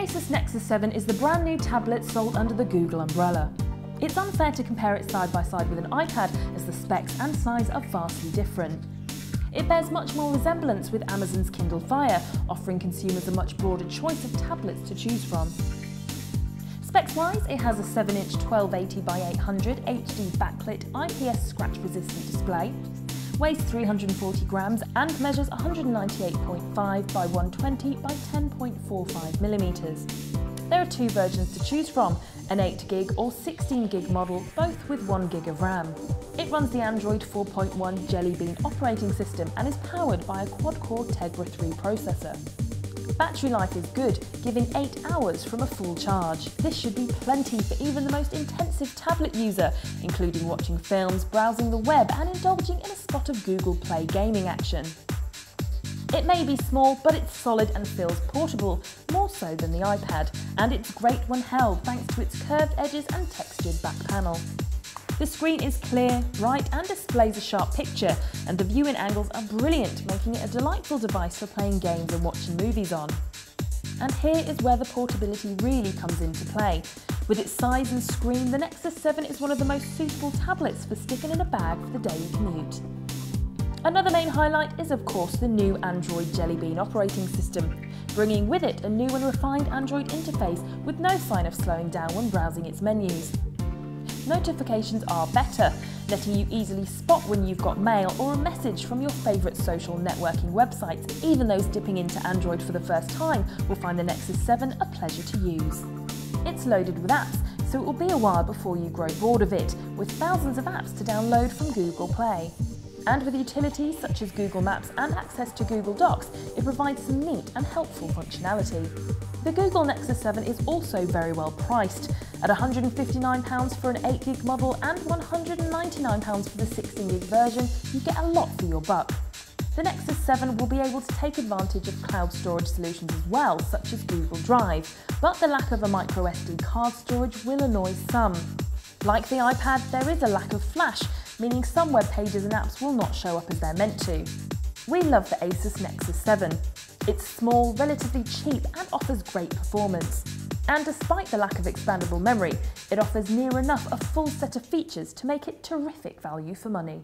Asus Nexus 7 is the brand new tablet sold under the Google umbrella. It's unfair to compare it side by side with an iPad as the specs and size are vastly different. It bears much more resemblance with Amazon's Kindle Fire, offering consumers a much broader choice of tablets to choose from. Specs-wise, it has a 7-inch 1280x800 HD backlit IPS scratch-resistant display, weighs 340 grams and measures 198.5 by 120 by 10.45 millimeters. There are two versions to choose from, an 8GB or 16GB model, both with 1GB of RAM. It runs the Android 4.1 Jelly Bean operating system and is powered by a quad-core Tegra 3 processor. Battery life is good, giving 8 hours from a full charge. This should be plenty for even the most intensive tablet user, including watching films, browsing the web and indulging in a spot of Google Play gaming action. It may be small, but it's solid and feels portable, more so than the iPad, and it's great when held thanks to its curved edges and textured back panel. The screen is clear, bright and displays a sharp picture, and the viewing angles are brilliant, making it a delightful device for playing games and watching movies on. And here is where the portability really comes into play. With its size and screen, the Nexus 7 is one of the most suitable tablets for sticking in a bag for the daily commute. Another main highlight is of course the new Android Jelly Bean operating system, bringing with it a new and refined Android interface with no sign of slowing down when browsing its menus. Notifications are better, letting you easily spot when you've got mail or a message from your favourite social networking websites. Even those dipping into Android for the first time will find the Nexus 7 a pleasure to use. It's loaded with apps, so it will be a while before you grow bored of it, with thousands of apps to download from Google Play. And with utilities such as Google Maps and access to Google Docs, it provides some neat and helpful functionality. The Google Nexus 7 is also very well priced, at £159 for an 8GB model and £199 for the 16GB version. You get a lot for your buck. The Nexus 7 will be able to take advantage of cloud storage solutions as well, such as Google Drive, but the lack of a microSD card storage will annoy some. Like the iPad, there is a lack of flash, meaning some web pages and apps will not show up as they're meant to. We love the Asus Nexus 7. It's small, relatively cheap and offers great performance. And despite the lack of expandable memory, it offers near enough a full set of features to make it terrific value for money.